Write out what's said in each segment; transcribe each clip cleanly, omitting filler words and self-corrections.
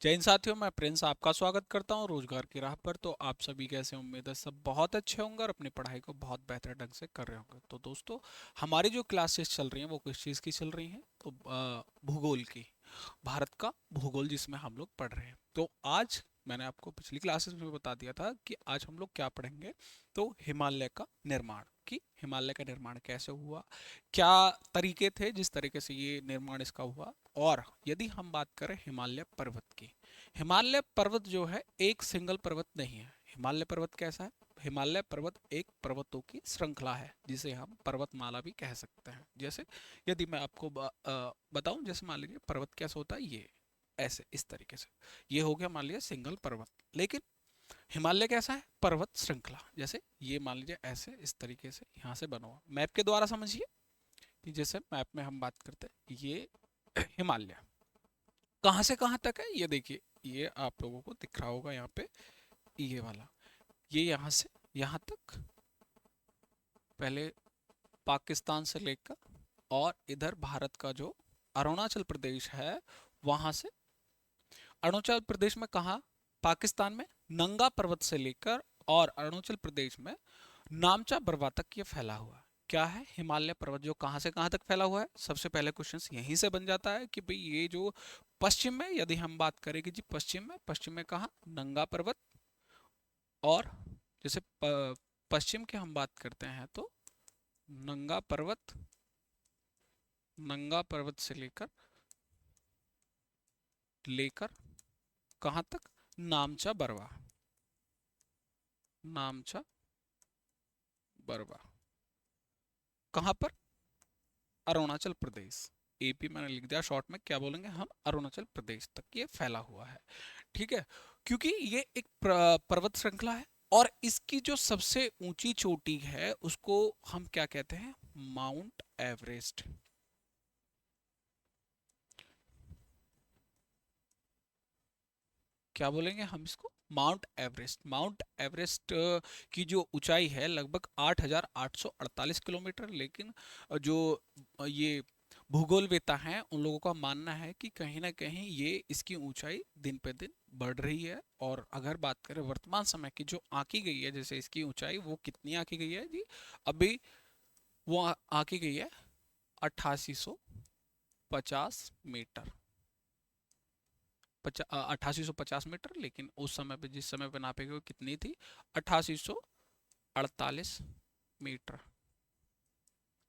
जय हिंद साथियों, मैं प्रिंस आपका स्वागत करता हूं रोजगार की राह पर। तो आप सभी कैसे, उम्मीद है सब बहुत अच्छे होंगे और अपनी पढ़ाई को बहुत बेहतर ढंग से कर रहे होंगे। तो दोस्तों, हमारी जो क्लासेस चल रही हैं वो किस चीज़ की चल रही हैं? तो भूगोल की, भारत का भूगोल जिसमें हम लोग पढ़ रहे हैं। तो आज मैंने आपको पिछली क्लासेस में बता दिया था कि आज हम लोग क्या पढ़ेंगे। तो हिमालय का निर्माण, कि हिमालय का निर्माण कैसे हुआ, क्या तरीके थे जिस तरीके से ये निर्माण इसका हुआ। और यदि हम बात करें हिमालय पर्वत की, हिमालय पर्वत जो है एक सिंगल पर्वत नहीं है। हिमालय पर्वत कैसा है? हिमालय पर्वत एक पर्वतों की श्रृंखला है जिसे हम पर्वतमाला भी कह सकते हैं। जैसे यदि मैं आपको बताऊं, जैसे मान लीजिए पर्वत कैसा होता है, ये ऐसे इस तरीके से ये हो गया मान लीजिए सिंगल पर्वत। लेकिन हिमालय कैसा है? पर्वत श्रृंखला। जैसे ये मान लीजिए ऐसे इस तरीके से यहाँ से बना हुआ, मैप के द्वारा समझिए कि जैसे मैप में हम बात करते हैं, ये हिमालय कहाँ से कहाँ तक है ये देखिए। ये आप लोगों को दिख रहा होगा यहाँ पे, ये वाला, ये यहाँ से यहाँ तक, पहले पाकिस्तान से लेकर और इधर भारत का जो अरुणाचल प्रदेश है वहां से, अरुणाचल प्रदेश में कहा, पाकिस्तान में नंगा पर्वत से लेकर और अरुणाचल प्रदेश में नामचा बरवा तक ये फैला हुआ है। क्या है? हिमालय पर्वत जो कहाँ से कहाँ तक फैला हुआ है। सबसे पहले क्वेश्चन यहीं से बन जाता है कि भाई ये जो पश्चिम में, यदि हम बात करें कि जी पश्चिम में कहाँ? नंगा पर्वत। और जैसे पश्चिम की हम बात करते हैं तो नंगा पर्वत, नंगा पर्वत से लेकर लेकर कहाँ तक? नामचा बरवा, नामचा बरवा कहाँ पर? अरुणाचल प्रदेश। एपी मैंने लिख दिया शॉर्ट में, क्या बोलेंगे हम? अरुणाचल प्रदेश तक ये फैला हुआ है। ठीक है, क्योंकि ये एक पर्वत श्रृंखला है और इसकी जो सबसे ऊंची चोटी है उसको हम क्या कहते हैं? Mount Everest. क्या बोलेंगे हम इसको? Mount Everest. माउंट एवरेस्ट की जो ऊंचाई है लगभग 8,848 किलोमीटर। लेकिन जो ये भूगोलवेता हैं उन लोगों का मानना है कि कहीं ना कहीं ये इसकी ऊंचाई दिन पे दिन बढ़ रही है। और अगर बात करें वर्तमान समय की जो आंकी गई है, जैसे इसकी ऊंचाई वो कितनी आंकी गई है जी? अभी वो आंकी गई है 8850 मीटर, 8850 मीटर। लेकिन उस समय पे, जिस समय पे नापी गई, वो कितनी थी? 8848 मीटर।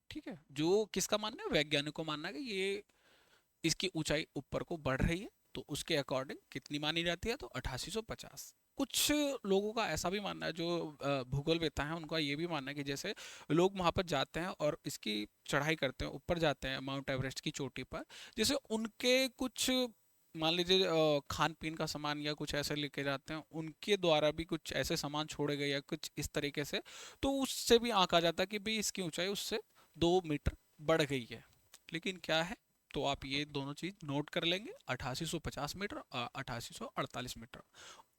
ठीक है, जो किसका मानना है? वैज्ञानिकों को मानना है कि ये इसकी ऊंचाई ऊपर को बढ़ रही है। तो उसके अकॉर्डिंग कितनी मानी जाती है? तो 8850। कुछ लोगों का ऐसा भी मानना है, जो भूगोलवेत्ता हैं उनका ये भी मानना है कि जैसे लोग वहां पर जाते हैं और इसकी चढ़ाई करते हैं, ऊपर जाते हैं माउंट एवरेस्ट की चोटी पर, जैसे उनके कुछ मान लीजिए खान पीन का सामान या कुछ ऐसे लेके जाते हैं, उनके द्वारा भी कुछ ऐसे सामान छोड़े गए या कुछ इस तरीके से, तो उससे भी आंका जाता है कि भाई इसकी ऊंचाई उससे 2 मीटर बढ़ गई है। लेकिन क्या है? तो आप ये दोनों चीज नोट कर लेंगे, 8850 मीटर और 8848 मीटर।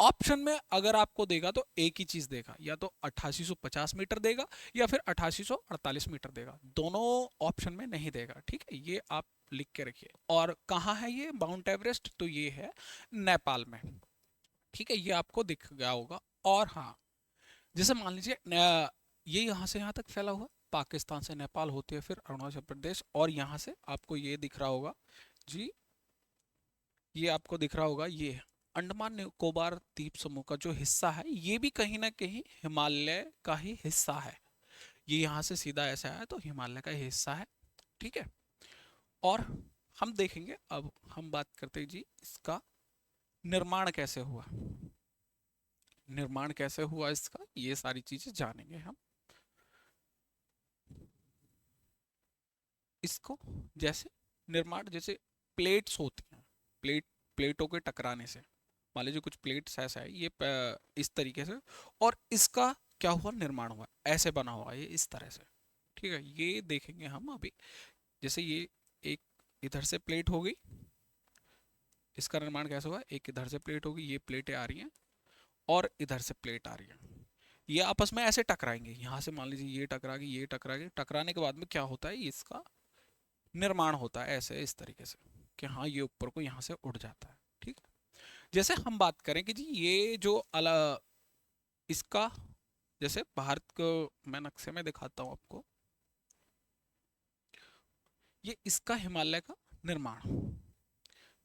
ऑप्शन में अगर आपको देगा तो एक ही चीज देगा, या तो 8850 मीटर देगा या फिर 8848 मीटर देगा। दोनों ऑप्शन में नहीं देगा। ठीक है, ये आप लिख के रखिए। और कहाँ है ये माउंट एवरेस्ट? तो ये है नेपाल में। ठीक है, ये आपको दिख गया होगा। और हाँ, जैसे मान लीजिए ये यहाँ से यहाँ तक फैला हुआ, पाकिस्तान से नेपाल होते हुए फिर अरुणाचल प्रदेश, और यहाँ से आपको ये दिख रहा होगा जी, ये आपको दिख रहा होगा, ये अंडमान निकोबार द्वीप समूह का जो हिस्सा है ये भी कहीं ना कहीं हिमालय का ही हिस्सा है। ये यहाँ से सीधा ऐसा है तो हिमालय का ही हिस्सा है। ठीक है, और हम देखेंगे, अब हम बात करते हैं जी इसका निर्माण कैसे हुआ। निर्माण कैसे हुआ इसका, ये सारी चीजें जानेंगे हम इसको। जैसे निर्माण, जैसे प्लेट्स होती हैं, प्लेटों के टकराने से, मान लीजिए कुछ प्लेट्स ऐसा है, ये इस तरीके से, और इसका क्या हुआ? निर्माण हुआ, ऐसे बना हुआ ये इस तरह से। ठीक है, ये देखेंगे हम अभी। जैसे ये एक इधर से प्लेट हो गई, इसका निर्माण कैसे हुआ? एक इधर से प्लेट होगी, ये प्लेटें आ रही हैं, और इधर से प्लेट आ रही है, ये आपस में ऐसे टकराएंगे। यहाँ से मान लीजिए ये टकरा गई, ये टकरा गई, टकराने के बाद में क्या होता है? इसका निर्माण होता है ऐसे इस तरीके से कि हाँ ये ऊपर को यहाँ से उड़ जाता है। ठीक है, जैसे हम बात करें कि जी ये जो इसका, जैसे भारत को मैं नक्शे में दिखाता हूँ आपको, ये इसका हिमालय का निर्माण।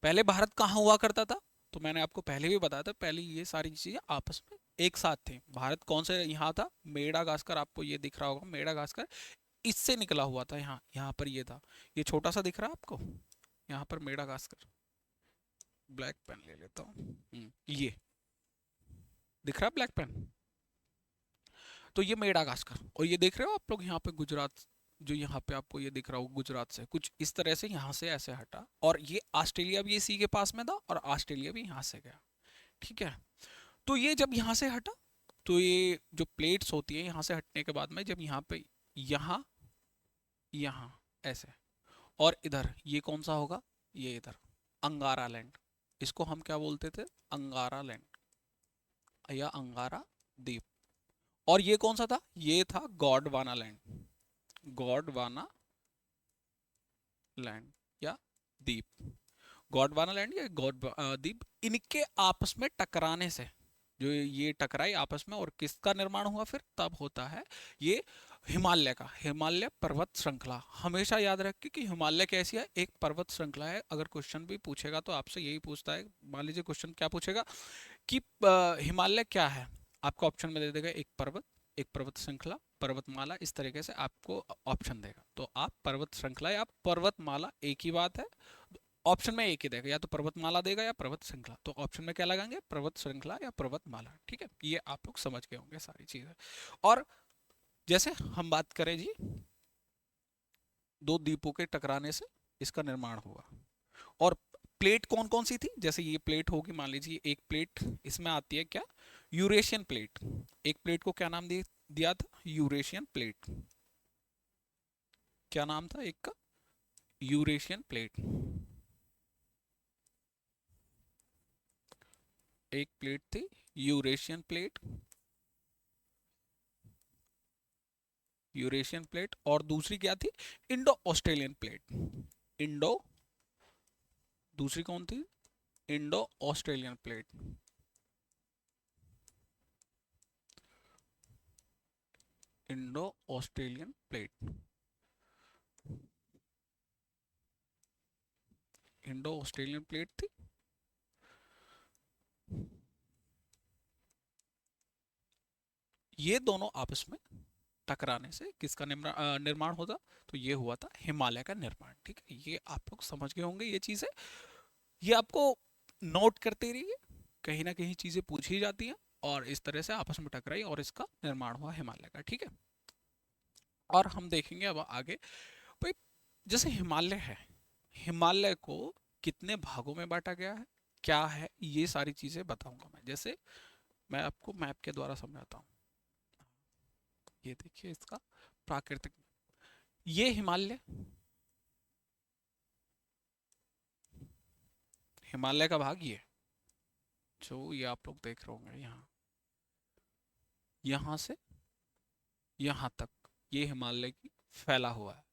पहले भारत कहाँ हुआ करता था? तो मैंने आपको पहले भी बताया था, पहले ये सारी चीजें आपस में एक साथ थी। भारत कौन से यहाँ था? मेडागास्कर, आपको ये दिख रहा होगा मेडागास्कर, इससे निकला हुआ था। यहाँ यहाँ पर ये था, ये छोटा सा दिख रहा है आपको, यहाँ पर मेडागास्कर। ब्लैक पेन ले लेता हूँ। ये दिख रहा है ब्लैक पेन? तो ये मेडागास्कर, और ये देख रहे हो आप लोग यहाँ पे गुजरात, जो यहाँ पे आपको ये दिख रहा हो गुजरात से कुछ इस तरह से यहाँ से ऐसे हटा, और ये ऑस्ट्रेलिया भी इसी के पास में था, और ऑस्ट्रेलिया भी यहाँ से गया। ठीक है, तो ये जब यहाँ से हटा, तो ये जो प्लेट्स होती है यहाँ से हटने के बाद में, जब यहाँ पे यहाँ यहाँ ऐसे, और इधर ये कौन सा होगा? ये इधर अंगारा लैंड, इसको हम क्या बोलते थे? अंगारा लैंड या अंगारा द्वीप। और ये कौन सा था? ये था गॉडवाना लैंड, गॉडवाना लैंड या द्वीप। गॉडवाना लैंड या गॉड द्वीप, इनके आपस में टकराने से, जो ये टकराई आपस में, और किसका निर्माण हुआ फिर? तब होता है ये हिमालय का, हिमालय पर्वत श्रृंखला। हमेशा याद रखिए कि हिमालय कैसी है? एक पर्वत श्रृंखला है। अगर क्वेश्चन भी पूछेगा तो आपसे यही पूछता है, मान लीजिए क्वेश्चन क्या पूछेगा कि हिमालय क्या है, आपको ऑप्शन में दे देगा एक पर्वत, एक पर्वत श्रृंखला, पर्वतमाला, इस तरीके से आपको ऑप्शन देगा। तो आप पर्वत श्रृंखला या पर्वतमाला एक ही बात है, ऑप्शन में एक ही देगा, या तो पर्वतमाला देगा या पर्वत श्रृंखला। तो ऑप्शन में क्या लगाएंगे? पर्वत श्रृंखला या पर्वतमाला। ठीक है, ये आप लोग समझ गए होंगे सारी चीजें। और जैसे हम बात करें जी, दो द्वीपों के टकराने से इसका निर्माण हुआ। और प्लेट कौन कौन सी थी? जैसे ये प्लेट होगी, मान लीजिए एक प्लेट इसमें आती है क्या? Eurasian plate. एक प्लेट को क्या नाम दिया था? Eurasian plate. क्या नाम था एक का? Eurasian plate. एक प्लेट थी यूरेशियन प्लेट, यूरेशियन प्लेट, और दूसरी क्या थी? Indo Australian plate. इंडो, दूसरी कौन थी? Indo Australian plate. Indo Australian plate, Indo Australian plate थी। ये दोनों आपस में टकराने से किसका निर्माण होता? तो ये हुआ था हिमालय का निर्माण। ठीक है, ये आप लोग समझ गए होंगे ये चीजें। ये आपको नोट करते रहिए, कहीं ना कहीं चीजें पूछी जाती हैं, और इस तरह से आपस में टकराई और इसका निर्माण हुआ हिमालय का। ठीक है, और हम देखेंगे अब आगे भाई, जैसे हिमालय है, हिमालय को कितने भागों में बांटा गया है, क्या है, ये सारी चीजें बताऊंगा मैं। जैसे मैं आपको मैप के द्वारा समझाता हूँ। ये देखिए इसका प्राकृतिक, ये हिमालय, हिमालय का भाग ये, जो ये आप लोग देख रहे होंगे यहाँ, यहाँ से यहाँ तक ये हिमालय की फैला हुआ है।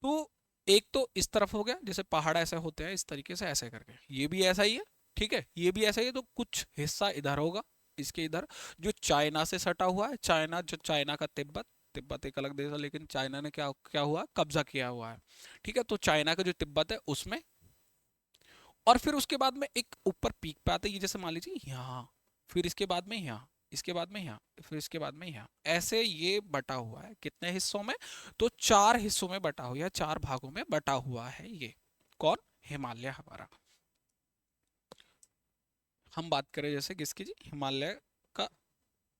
तो एक तो इस तरफ हो गया, जैसे पहाड़ ऐसे होते हैं इस तरीके से ऐसे करके, ये भी ऐसा ही है। ठीक है, ये भी ऐसा ही है। तो कुछ हिस्सा इधर होगा, इसके इधर, जो चाइना से सटा हुआ है, चाइना, जो चाइना का तिब्बत, तिब्बत एक अलग देश है, लेकिन चाइना ने क्या क्या हुआ? कब्जा किया हुआ है। ठीक है, तो चाइना का जो तिब्बत है उसमें, और फिर उसके बाद में एक ऊपर पीक पे आते हैं, ये जैसे मान लीजिए यहाँ, फिर इसके बाद में यहाँ, इसके बाद में यहाँ, फिर इसके बाद में यहाँ, ऐसे ये बटा हुआ है कितने हिस्सों में? तो चार हिस्सों में बटा हुआ है, चार भागों में बटा हुआ है ये। कौन? हिमालय हमारा। हम बात करें जैसे किसकी जी? हिमालय का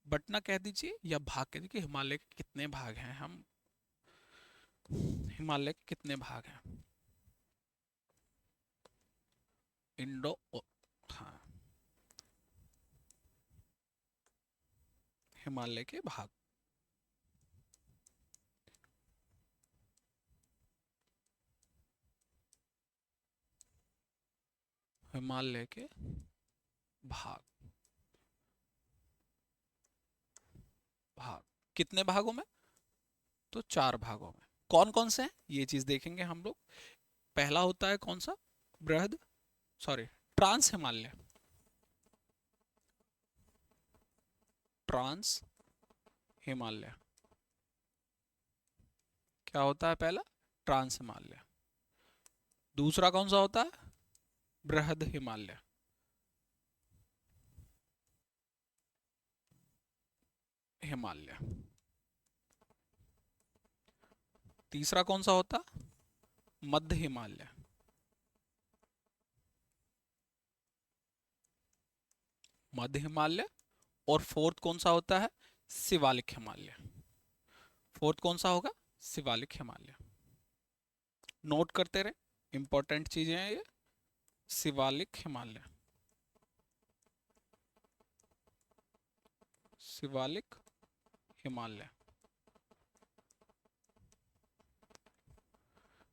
बटना कह दीजिए या भाग कह दीजिए, हिमालय के कितने भाग हैं? हम हिमालय के कितने भाग हैं? इंडो, हाँ, हिमालय के भाग, हिमालय के भाग, भाग कितने भागों में? तो चार भागों में। कौन कौन से हैं ये चीज देखेंगे हम लोग। पहला होता है कौन सा? बृहद, sorry, trans Himalaya. Trans Himalaya. क्या होता है पहला? ट्रांस हिमालय। दूसरा कौन सा होता है? बृहद हिमालय। हिमालय। तीसरा कौन सा होता? मध्य हिमालय। मध्य हिमालय। और फोर्थ कौन सा होता है? शिवालिक हिमालय। फोर्थ कौन सा होगा? शिवालिक हिमालय। नोट करते रहे, इंपॉर्टेंट चीजें हैं ये। शिवालिक हिमालय। शिवालिक हिमालय।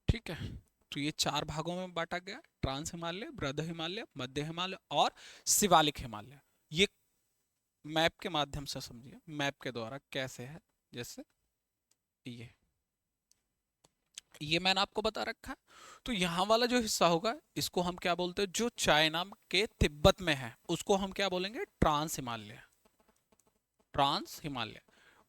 ठीक है। तो ये चार भागों में बांटा गया: ट्रांस हिमालय, बृहद हिमालय, मध्य हिमालय और शिवालिक हिमालय। ये मैप के माध्यम से समझिए, मैप के द्वारा कैसे है। जैसे ये मैंने आपको बता रखा है। तो यहाँ वाला जो हिस्सा होगा इसको हम क्या बोलते हैं? जो चाइना के तिब्बत में है उसको हम क्या बोलेंगे? ट्रांस हिमालय। ट्रांस हिमालय।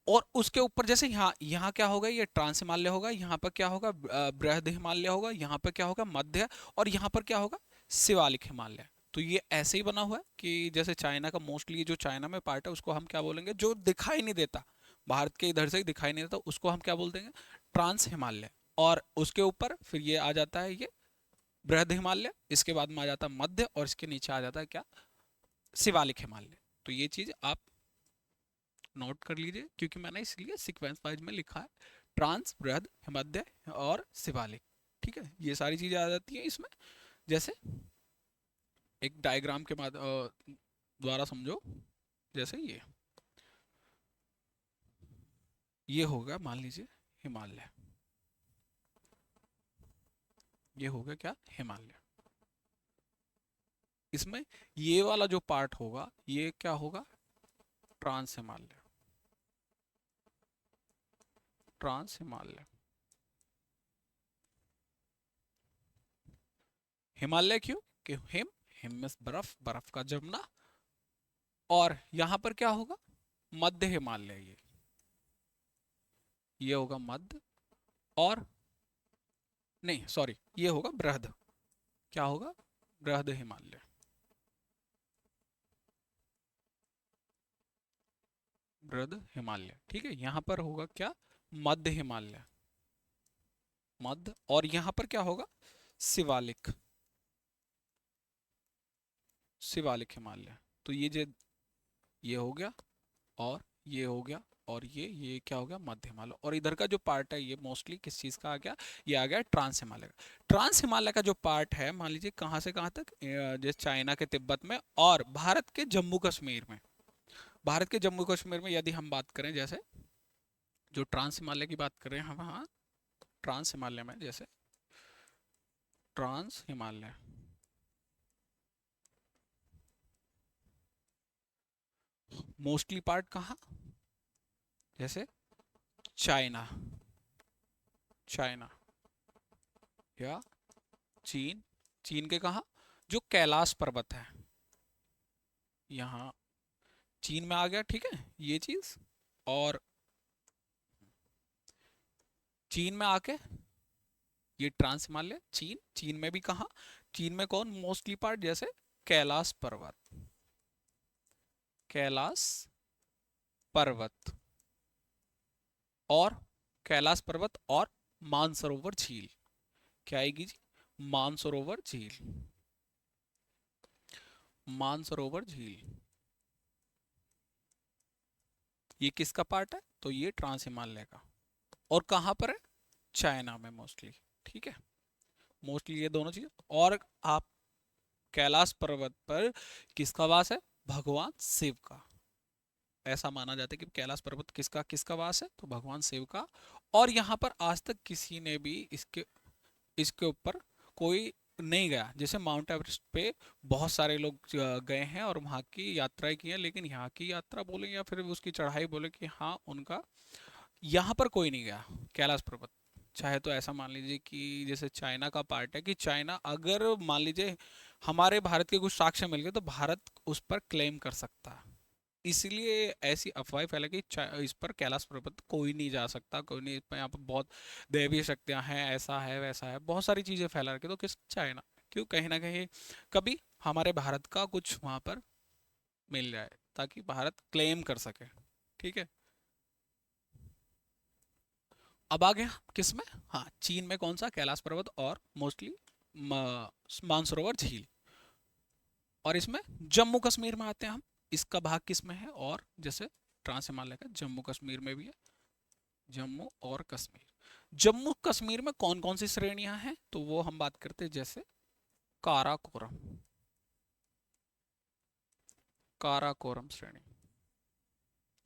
और उसके ऊपर जैसे यहाँ यहाँ क्या होगा? ये ट्रांस हिमालय होगा। यहाँ पर क्या होगा? बृहद हिमालय होगा। यहाँ पर क्या होगा? मध्य। और यहाँ पर क्या होगा? शिवालिक हिमालय। तो ये ऐसे ही बना हुआ है कि जैसे चाइना का मोस्टली जो चाइना में पार्ट है उसको हम क्या बोलेंगे? जो दिखाई नहीं देता, भारत के इधर से दिखाई नहीं देता, उसको हम क्या बोल देंगे? ट्रांस हिमालय। और उसके ऊपर फिर ये आ जाता है ये बृहद हिमालय। इसके बाद में आ जाता है मध्य। और इसके नीचे आ जाता है क्या? शिवालिक हिमालय। तो ये चीज आप नोट कर लीजिए, क्योंकि मैंने इसलिए सीक्वेंस वाइज में लिखा है: ट्रांस, बृहद, मध्य और शिवालिक। ठीक है, ये सारी चीजें आ जाती हैं इसमें। जैसे एक डायग्राम के द्वारा समझो। जैसे ये होगा, मान लीजिए हिमालय। ये होगा क्या? हिमालय। इसमें ये वाला जो पार्ट होगा ये क्या होगा? ट्रांस हिमालय। ट्रांस हिमालय। हिमालय क्यों? कि हिम में बर्फ, बर्फ का जमना। और यहां पर क्या होगा? मध्य हिमालय। ये होगा मध्य। और नहीं, सॉरी, ये होगा बृहद। क्या होगा? बृहद हिमालय। बृहद हिमालय। ठीक है, यहां पर होगा क्या? मध्य हिमालय। मध्य। और यहां पर क्या होगा? शिवालिक। शिवालिक हिमालय। तो ये हो गया। और ये हो गया। और ये क्या हो गया? मध्य हिमालय। और इधर का जो पार्ट है ये मोस्टली किस चीज का आ गया? ये आ गया ट्रांस हिमालय का। ट्रांस हिमालय का जो पार्ट है, मान लीजिए कहाँ से कहाँ तक? जैसे चाइना के तिब्बत में और भारत के जम्मू कश्मीर में। भारत के जम्मू कश्मीर में यदि हम बात करें, जैसे जो ट्रांस हिमालय की बात करें हम, हाँ, ट्रांस हिमालय में जैसे ट्रांस हिमालय मोस्टली पार्ट कहाँ? जैसे चाइना। चाइना या चीन। चीन के कहाँ? जो कैलाश पर्वत है यहाँ चीन में आ गया। ठीक है, ये चीज। और चीन में आके ये ट्रांस हिमालय। चीन, चीन में भी कहाँ? चीन में कौन मोस्टली पार्ट? जैसे कैलाश पर्वत। कैलाश पर्वत। और कैलाश पर्वत और मानसरोवर झील। क्या आएगी जी? मानसरोवर झील। मानसरोवर झील। ये किसका पार्ट है? तो ये ट्रांस हिमालय का। और कहाँ पर है? चाइना में मोस्टली। ठीक है, मोस्टली ये दोनों चीज। और आप कैलाश पर्वत पर किसका वास है? भगवान शिव का। ऐसा माना जाता है कि कैलाश पर्वत किसका किसका वास है? तो भगवान शिव का। और यहाँ पर आज तक किसी ने भी इसके इसके ऊपर कोई नहीं गया। जैसे माउंट एवरेस्ट पे बहुत सारे लोग गए हैं और वहाँ की यात्राएं की हैं, लेकिन यहाँ की यात्रा बोले या फिर उसकी चढ़ाई बोले कि हाँ उनका, यहाँ पर कोई नहीं गया कैलाश पर्वत। चाहे तो ऐसा मान लीजिए कि जैसे चाइना का पार्ट है, कि चाइना अगर मान लीजिए हमारे भारत के कुछ साक्ष्य मिल गए तो भारत उस पर क्लेम कर सकता है। इसलिए ऐसी अफवाह फैला कि इस पर कैलाश पर्वत कोई नहीं जा सकता, कोई नहीं, इस पर यहाँ पर बहुत दैवीय शक्तियाँ हैं, ऐसा है वैसा है, बहुत सारी चीज़ें फैला रखी। तो किस चाइना, क्यों, कहीं ना कहीं कभी हमारे भारत का कुछ वहाँ पर मिल जाए ताकि भारत क्लेम कर सके। ठीक है, अब आ गया किस में, हाँ चीन में कौन सा, कैलाश पर्वत और मोस्टली मानसरोवर झील। और इसमें जम्मू कश्मीर में आते हैं हम, इसका भाग किस में है, और जैसे ट्रांस हिमालय का जम्मू कश्मीर में भी है, जम्मू और कश्मीर। जम्मू कश्मीर में कौन कौन सी श्रेणियां हैं, तो वो हम बात करते हैं, जैसे काराकोरम, काराकोरम श्रेणी,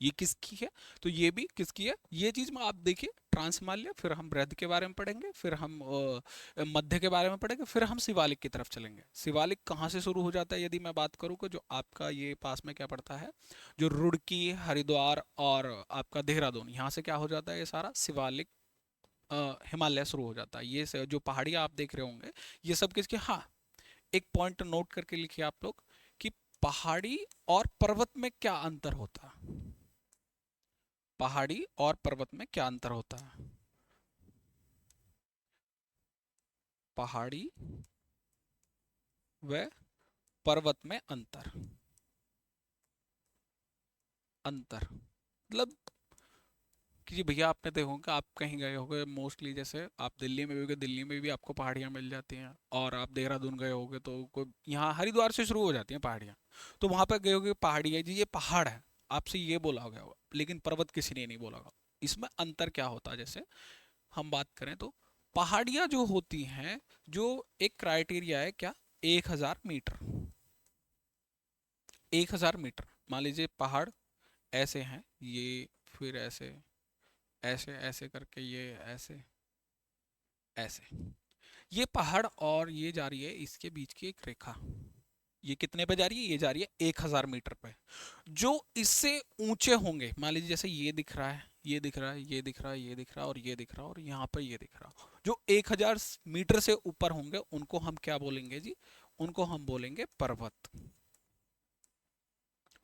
ये किसकी है, तो ये भी किसकी है, ये चीज में आप देखिए, ट्रांस हिमालय, फिर हम बृहद के बारे में पढ़ेंगे, फिर हम मध्य के बारे में पढ़ेंगे, फिर हम शिवालिक की तरफ चलेंगे। शिवालिक कहाँ से शुरू हो जाता है, यदि मैं बात करूँ कि जो आपका ये पास में क्या पड़ता है, जो रुड़की, हरिद्वार और आपका देहरादून, यहाँ से क्या हो जाता है, ये सारा शिवालिक हिमालय शुरू हो जाता है। ये जो पहाड़ियाँ आप देख रहे होंगे, ये सब किसके, हाँ एक पॉइंट नोट करके लिखिए आप लोग कि पहाड़ी और पर्वत में क्या अंतर होता है, पहाड़ी और पर्वत में क्या अंतर होता है, पहाड़ी व पर्वत में अंतर, अंतर मतलब कि जी भैया, आपने देखो कि आप कहीं गए होगे मोस्टली, जैसे आप दिल्ली में भी होगे, दिल्ली में भी आपको पहाड़ियाँ मिल जाती हैं, और आप देहरादून गए होगे तो कोई यहाँ हरिद्वार से शुरू हो जाती हैं पहाड़ियाँ, तो वहाँ पर गए होगे, पहाड़ी है जी, ये पहाड़ है, आपसे ये बोला होगा, लेकिन पर्वत किसी ने नहीं बोला होगा। इसमें अंतर क्या होता है, जैसे हम बात करें तो पहाड़ियाँ जो होती हैं, जो एक क्राइटेरिया है क्या, 1000 मीटर, 1000 मीटर, मान लीजिए पहाड़ ऐसे हैं ये, फिर ऐसे, ऐसे ऐसे करके ये ऐसे, ऐसे, ये पहाड़ और ये जा रही है इसके बीच की एक रेखा, ये कितने पे जा रही है, ये जा रही है 1000 मीटर पे। जो इससे ऊंचे होंगे, मान लीजिए जैसे ये दिख रहा है, ये दिख रहा है, ये दिख रहा है, ये दिख रहा है, और ये दिख रहा है, और यहाँ पर ये दिख रहा है, जो 1000 मीटर से ऊपर होंगे उनको हम क्या बोलेंगे जी, उनको हम बोलेंगे पर्वत,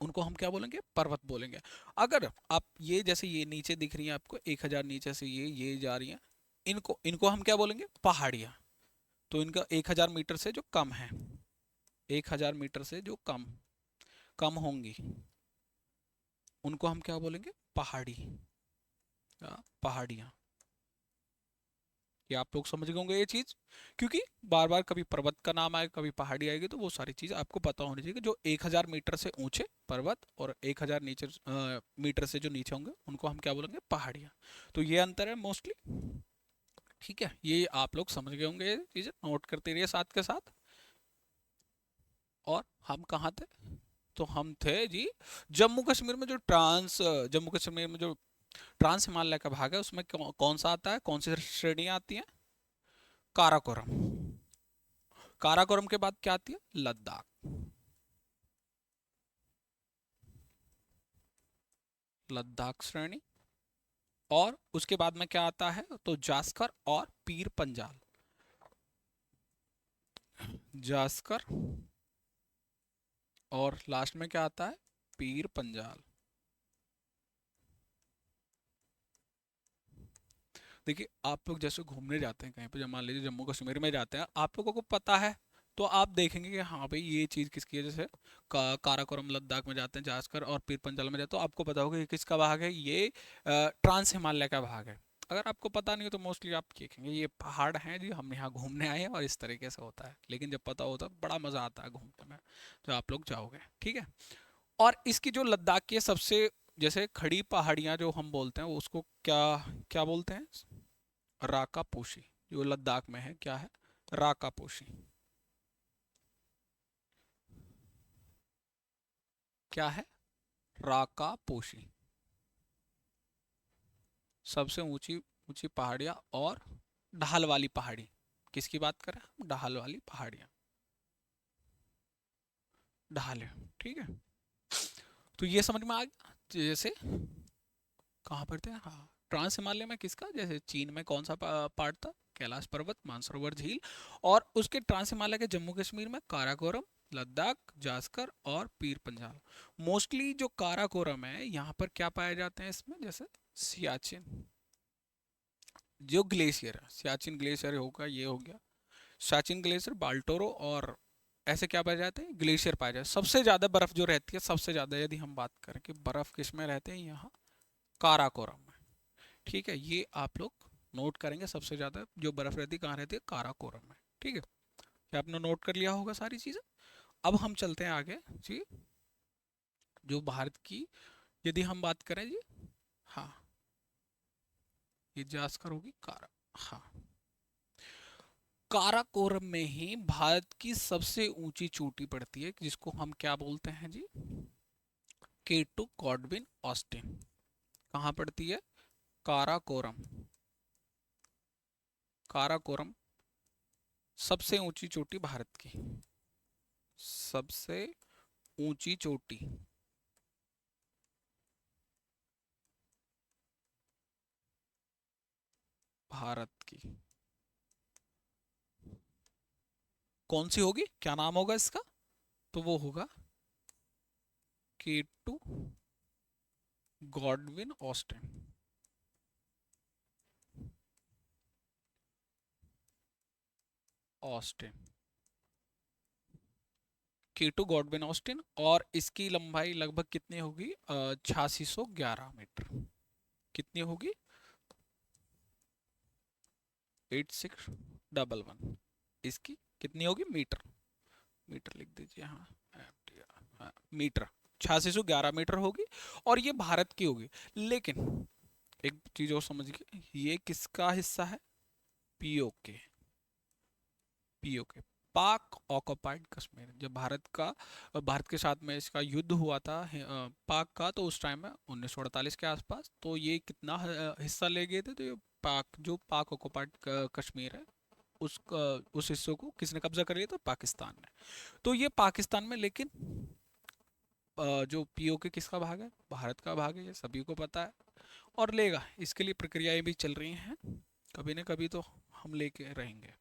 उनको हम क्या बोलेंगे, पर्वत बोलेंगे। अगर आप ये जैसे ये नीचे दिख रही है आपको 1000 नीचे से ये जा रही है, इनको इनको हम क्या बोलेंगे, पहाड़ियाँ। तो इनका 1000 मीटर से जो कम है, 1000 मीटर से जो कम कम होंगी, उनको हम क्या बोलेंगे, पहाड़ी, पहाड़ियाँ। ये आप लोग समझ गए होंगे ये चीज, क्योंकि बार बार कभी पर्वत का नाम आएगा, कभी पहाड़ी आएगी, तो वो सारी चीज आपको पता होनी चाहिए कि जो 1000 मीटर से ऊंचे पर्वत और 1000 मीटर से जो नीचे होंगे उनको हम क्या बोलेंगे, पहाड़ियाँ। तो ये अंतर है मोस्टली। ठीक है, ये आप लोग समझ गए होंगे, ये चीजें नोट करते रहिए साथ के साथ। और हम कहाँ थे, तो हम थे जी जम्मू कश्मीर में, जो जम्मू कश्मीर में जो ट्रांस हिमालय का भाग है, उसमें कौन सा आता है, कौन सी श्रेणियां आती हैं, काराकोरम, काराकोरम के बाद क्या आती है, लद्दाख, लद्दाख श्रेणी। और उसके बाद में क्या आता है, तो जास्कर और पीर पंजाल, जास्कर और लास्ट में क्या आता है, पीर पंजाल। देखिए आप लोग जैसे घूमने जाते हैं कहीं पे, मान लीजिए जम्मू कश्मीर में जाते हैं, आप लोगों को पता है, तो आप देखेंगे कि हाँ भाई ये चीज़ किसकी है, जैसे काराकोरम लद्दाख में जाते हैं, जास्कर और पीर पंजाल में जाते हैं, तो आपको पता होगा कि किसका भाग है, ये ट्रांस हिमालय का भाग है। अगर आपको पता नहीं हो तो मोस्टली आप देखेंगे ये पहाड़ हैं जी, हम यहाँ घूमने आए हैं और इस तरीके से होता है, लेकिन जब पता होता है बड़ा मज़ा आता है घूमने में, तो आप लोग जाओगे। ठीक है, और इसकी जो लद्दाख की सबसे जैसे खड़ी पहाड़ियाँ जो हम बोलते हैं, वो उसको क्या क्या बोलते हैं, राकापोशी, जो लद्दाख में है क्या है, राकापोशी, क्या है, राकापोशी, सबसे ऊंची ऊंची पहाड़ियाँ और ढाल वाली पहाड़ी, किसकी बात करें हम, ढाल वाली पहाड़ियाँ, ढाल है। ठीक है, तो ये समझ में आ गया, जैसे कहाँ पर थे, हाँ ट्रांस हिमालय में किसका, जैसे चीन में कौन सा पार्ट था, कैलाश पर्वत, मानसरोवर झील, और उसके ट्रांस हिमालय के जम्मू कश्मीर में काराकोरम, लद्दाख, जास्कर और पीर पंजाल। मोस्टली जो काराकोरम है यहाँ पर क्या पाए जाते हैं इसमें, जैसे सियाचिन जो ग्लेशियर है, सियाचिन ग्लेशियर होगा, ये हो गया सियाचिन ग्लेशियर, बाल्टोरो, और ऐसे क्या पाए जाते हैं, ग्लेशियर पाए जाते हैं। सबसे ज़्यादा बर्फ़ जो रहती है, सबसे ज़्यादा यदि हम बात करें कि बर्फ़ किस में रहते हैं, यहाँ काराकोरम में। ठीक है, ये आप लोग नोट करेंगे, सबसे ज़्यादा जो बर्फ़ रहती है कहाँ रहती है, काराकोरम में। ठीक है, क्या आपने नोट कर लिया होगा सारी चीज़ें। अब हम चलते हैं आगे जी, जो भारत की यदि हम बात करें जी, हाँ ये जास्कर होगी कारा, हाँ काराकोरम में ही भारत की सबसे ऊंची चोटी पड़ती है, जिसको हम क्या बोलते हैं जी, केटू गॉडविन ऑस्टिन। कहाँ पड़ती है, काराकोरम। काराकोरम सबसे ऊंची चोटी भारत की, सबसे ऊंची चोटी भारत की कौन सी होगी, क्या नाम होगा इसका, तो वो होगा K two Godwin Austen. Austen, K two Godwin Austen, और इसकी लंबाई लगभग कितनी होगी, 8611 मीटर। कितनी होगी, 8611। इसकी कितनी होगी, मीटर, मीटर लिख दीजिए, हाँ हाँ, मीटर 8611 मीटर होगी, और ये भारत की होगी। लेकिन एक चीज और समझिए, ये किसका हिस्सा है, पीओके। पीओके, पाक ऑक्युपाइड कश्मीर। जब भारत के साथ में इसका युद्ध हुआ था पाक का, तो उस टाइम में 1948 के आसपास, तो ये कितना हिस्सा ले गए थे, तो ये पाक ऑक्युपाइड कश्मीर है, उस हिस्से को किसने कब्जा कर लिया था, पाकिस्तान ने। तो ये पाकिस्तान में, लेकिन जो पीओके किसका भाग है, भारत का भाग है, ये सभी को पता है, और लेगा, इसके लिए प्रक्रियाएं भी चल रही हैं, कभी ना कभी तो हम लेके रहेंगे।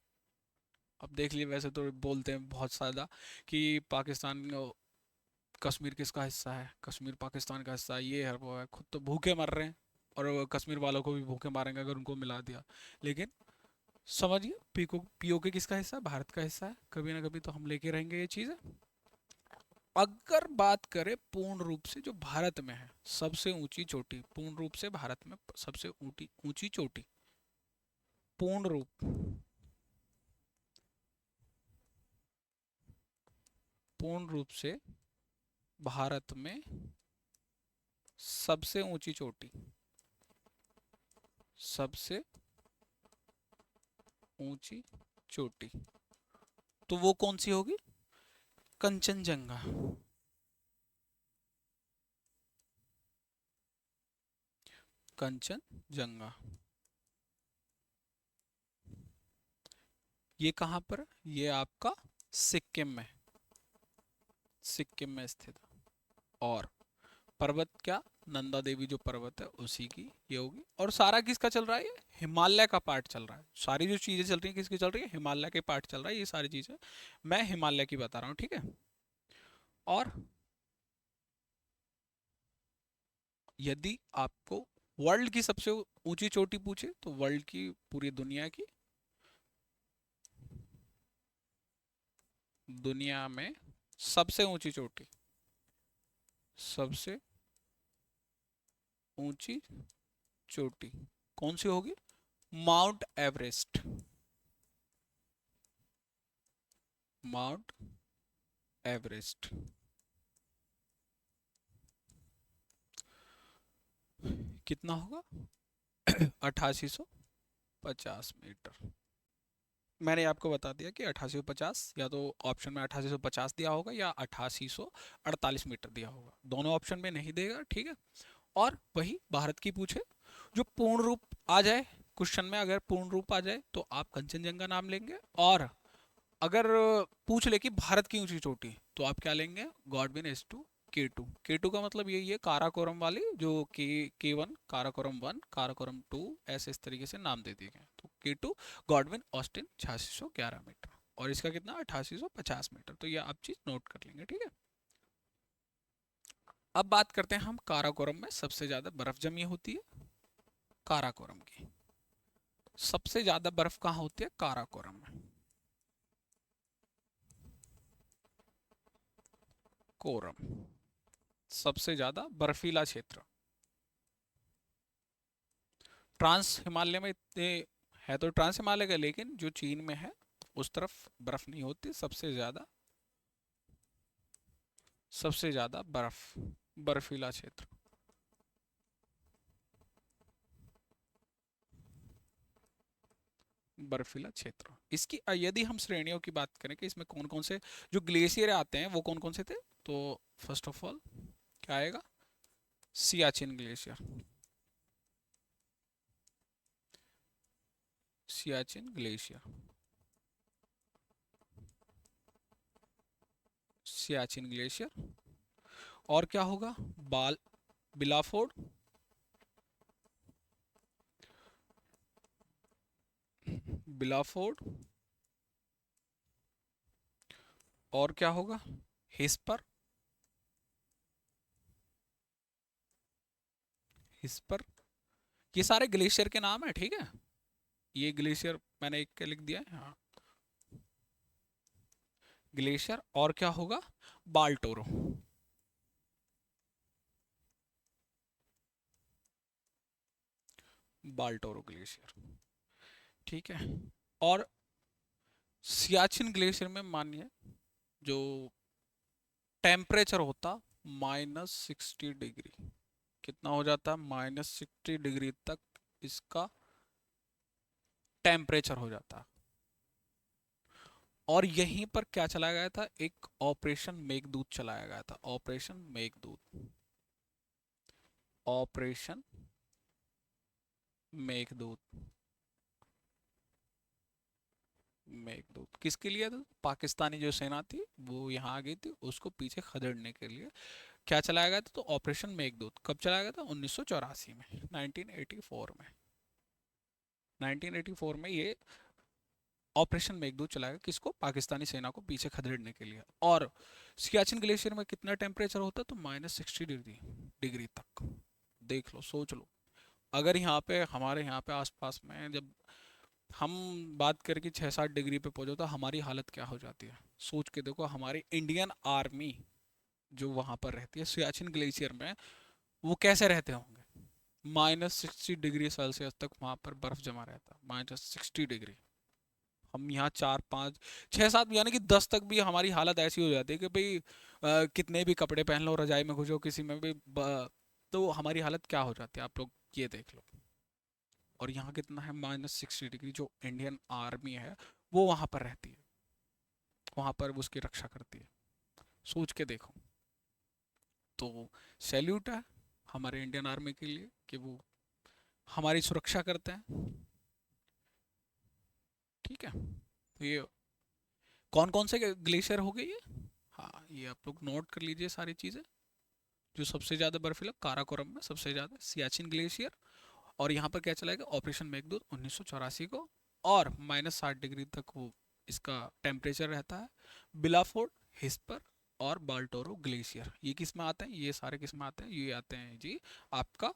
अब देख लिए, वैसे तो बोलते हैं बहुत ज़्यादा कि पाकिस्तान कश्मीर किसका हिस्सा है, कश्मीर पाकिस्तान का हिस्सा है, ये है वो है, खुद तो भूखे मर रहे हैं, और वो कश्मीर वालों को भी भूखे मारेंगे अगर उनको मिला दिया। लेकिन समझिए, पीओके किसका हिस्सा है, भारत का हिस्सा है, कभी ना कभी तो हम लेके रहेंगे ये चीज़ें। अगर बात करें पूर्ण रूप से जो भारत में है सबसे ऊंची चोटी, पूर्ण रूप से भारत में सबसे ऊंची ऊंची चोटी, पूर्ण रूप, पूर्ण रूप से भारत में सबसे ऊंची चोटी, सबसे ऊंची चोटी, तो वो कौन सी होगी, कंचनजंगा। कंचनजंगा, ये कहाँ पर, ये आपका सिक्किम में, सिक्किम में स्थित है। और पर्वत क्या, नंदा देवी जो पर्वत है उसी की ये होगी। और सारा किसका चल रहा है, ये हिमालय का पार्ट चल रहा है, सारी जो चीजें चल रही हैं किसकी चल रही है, हिमालय के पार्ट चल रहा है, ये सारी चीजें मैं हिमालय की बता रहा हूँ, ठीक है। और यदि आपको वर्ल्ड की सबसे ऊंची चोटी पूछे, तो वर्ल्ड की, पूरी दुनिया की, दुनिया में सबसे ऊंची चोटी, सबसे ऊंची चोटी कौन सी होगी, माउंट एवरेस्ट। माउंट एवरेस्ट कितना होगा, 8850 मीटर। मैंने आपको बता दिया कि 8850, या तो ऑप्शन में 8850 दिया होगा या 8848 मीटर दिया होगा, दोनों ऑप्शन में नहीं देगा, ठीक है। और वही भारत की पूछे, जो पूर्ण रूप आ जाए क्वेश्चन में, अगर पूर्ण रूप आ जाए तो आप कंचनजंगा नाम लेंगे, और अगर पूछ ले कि भारत की ऊंची चोटी, तो आप क्या लेंगे, गॉडविन S2 K2। K2 का मतलब यही है, काराकोरम वाली, जो K1, काराकोरम 1, काराकोरम 2, ऐसे इस तरीके से नाम दे दिए गए, तो K2 गॉडविन ऑस्टिन 8611 मीटर। और इसका कितना 8850 मीटर। तो ये आप चीज नोट कर लेंगे, ठीक है। अब बात करते हैं हम काराकोरम में सबसे ज्यादा बर्फ जमी होती है काराकोरम की। सबसे ज्यादा बर्फ कहाँ होती है काराकोरम में। कोरम सबसे ज्यादा बर्फीला क्षेत्र। ट्रांस हिमालय में इतने है तो ट्रांस हिमालय का, लेकिन जो चीन में है उस तरफ बर्फ नहीं होती। सबसे ज्यादा बर्फीला क्षेत्र। बर्फीला क्षेत्र इसकी यदि हम श्रेणियों की बात करें कि इसमें कौन कौन से जो ग्लेशियर आते हैं वो कौन कौन से थे, तो फर्स्ट ऑफ ऑल क्या आएगा, Siachen glacier. Siachen glacier, Siachen glacier. और क्या होगा, बाल बिलाफोर्ड, बिलाफोर्ड। और क्या होगा, हिस्पर, हिस्पर। ये सारे ग्लेशियर के नाम है, ठीक है। ये ग्लेशियर मैंने एक के लिख दिया है, हाँ। ग्लेशियर। और क्या होगा, बाल्टोरो, बाल्टोरो ग्लेशियर, ठीक है। और सियाचिन ग्लेशियर में मानिए जो टेम्परेचर होता -60 डिग्री, कितना हो जाता, -60 डिग्री तक इसका टेम्परेचर हो जाता। और यहीं पर क्या चलाया गया था, एक ऑपरेशन मेघदूत चलाया गया था। ऑपरेशन मेघदूत, ऑपरेशन मेघदूत, मेघदूत किसके लिए था, पाकिस्तानी जो सेना थी वो यहाँ आ गई थी, उसको पीछे खदेड़ने के लिए क्या चलाया गया था, तो ऑपरेशन मेघदूत कब चलाया गया था, 1984 में, 1984 में, 1984 में ये ऑपरेशन मेघदूत चलाया, किसको, पाकिस्तानी सेना को पीछे खदेड़ने के लिए। और सियाचिन ग्लेशियर में कितना टेम्परेचर होता है, तो -60 डिग्री डिग्री तक। देख लो, सोच लो, अगर यहाँ पे हमारे यहाँ पे आसपास में जब हम बात करें कि 6-7 डिग्री पे पहुंचो तो हमारी हालत क्या हो जाती है। सोच के देखो, हमारी इंडियन आर्मी जो वहां पर रहती है सियाचिन ग्लेशियर में, वो कैसे रहते होंगे। -60 डिग्री सेल्सियस तक वहां पर बर्फ जमा रहता है, -60 डिग्री। हम यहाँ 4-5-6-7 यानी कि 10 तक भी हमारी हालत ऐसी हो जाती है कि भाई कितने भी कपड़े पहन लो, रजाई में घुसो, किसी में भी तो हमारी हालत क्या हो जाती है, आप लोग ये देख लो। और यहाँ कितना है, -60 डिग्री। जो इंडियन आर्मी है वो वहां पर रहती है, वहां पर वो उसकी रक्षा करती है। सोच के देखो। तो सैल्यूट है हमारे इंडियन आर्मी के लिए कि वो हमारी सुरक्षा करते हैं, ठीक है। तो ये कौन कौन से ग्लेशियर हो गए ये, हाँ ये आप लोग नोट कर लीजिए सारी चीज़ें। जो सबसे ज़्यादा बर्फीला काराकोरम में सबसे ज़्यादा सियाचिन ग्लेशियर। और यहाँ पर क्या चलाएगा, ऑपरेशन मेघदूत 1984 को। और -60 डिग्री तक वो इसका टेम्परेचर रहता है। बिलाफोर्ड, हिस्पर और बाल्टोरो ग्लेशियर, ये किस में आते हैं, ये सारे किस में आते हैं, ये आते हैं जी आपका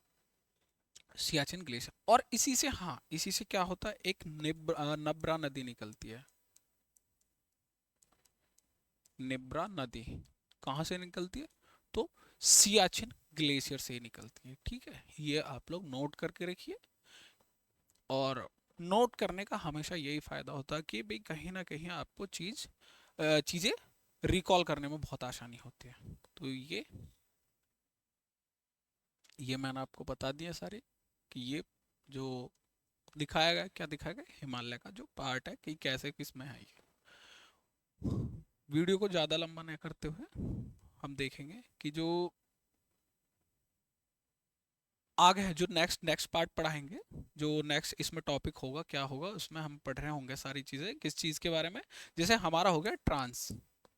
सियाचिन ग्लेशियर। और इसी से, हाँ इसी से क्या होता है, एक नब्रा नदी निकलती है। निब्रा नदी कहाँ से निकलती है, तो सियाचिन ग्लेशियर से ही निकलती है, ठीक है। ये आप लोग नोट करके रखिए। और नोट करने का हमेशा यही फायदा होता है कि भाई कहीं ना कहीं आपको चीज़ें रिकॉल करने में बहुत आसानी होती है। तो ये मैंने आपको बता दिया सारे कि ये जो दिखाया गया, क्या दिखाया गया, हिमालय का जो पार्ट है कि कैसे किस में है ये। वीडियो को ज़्यादा लंबा नहीं करते हुए हम देखेंगे कि जो आगे है, जो नेक्स्ट नेक्स्ट पार्ट पढ़ाएंगे, जो नेक्स्ट इसमें टॉपिक होगा क्या होगा, उसमें हम पढ़ रहे होंगे सारी चीज़ें किस चीज़ के बारे में। जैसे हमारा हो गया ट्रांस,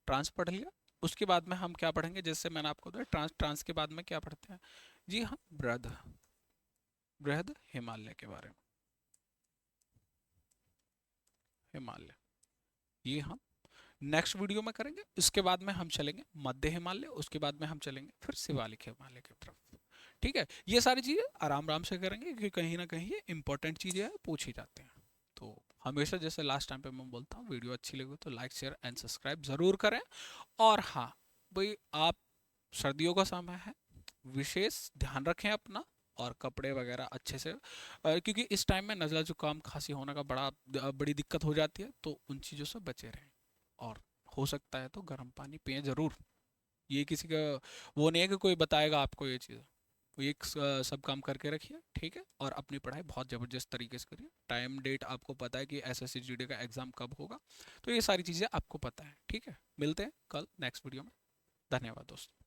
ट्रांस पढ़ लिया। उसके बाद में हम क्या पढ़ेंगे, जैसे मैंने आपको बताया ट्रांस, ट्रांस के बाद में क्या पढ़ते हैं जी, हाँ बृहद, बृहद हिमालय के बारे में, हिमालय। ये हम नेक्स्ट वीडियो में करेंगे। इसके बाद में हम चलेंगे मध्य हिमालय, उसके बाद में हम चलेंगे फिर शिवालिक हिमालय की तरफ। ठीक है, ये सारी चीज़ें आराम आराम से करेंगे क्योंकि कहीं ना कहीं ये इंपॉर्टेंट चीज़ें हैं, पूछी जाती हैं। तो हमेशा जैसे लास्ट टाइम पे मैं बोलता हूँ, वीडियो अच्छी लगे तो लाइक शेयर एंड सब्सक्राइब ज़रूर करें। और हाँ भाई, आप सर्दियों का समय है, विशेष ध्यान रखें अपना, और कपड़े वगैरह अच्छे से क्योंकि इस टाइम में नज़ला जुकाम खांसी होने का बड़ी दिक्कत हो जाती है, तो उन चीज़ों से बचे रहें। और हो सकता है तो गर्म पानी पिए ज़रूर। ये किसी का वो नहीं है कि कोई बताएगा आपको ये चीज़, तो ये सब काम करके रखिए। ठीक है, और अपनी पढ़ाई बहुत ज़बरदस्त तरीके से करिए। टाइम डेट आपको पता है कि एसएससी जीडी का एग्ज़ाम कब होगा, तो ये सारी चीज़ें आपको पता है। ठीक है, मिलते हैं कल नेक्स्ट वीडियो में। धन्यवाद दोस्तों।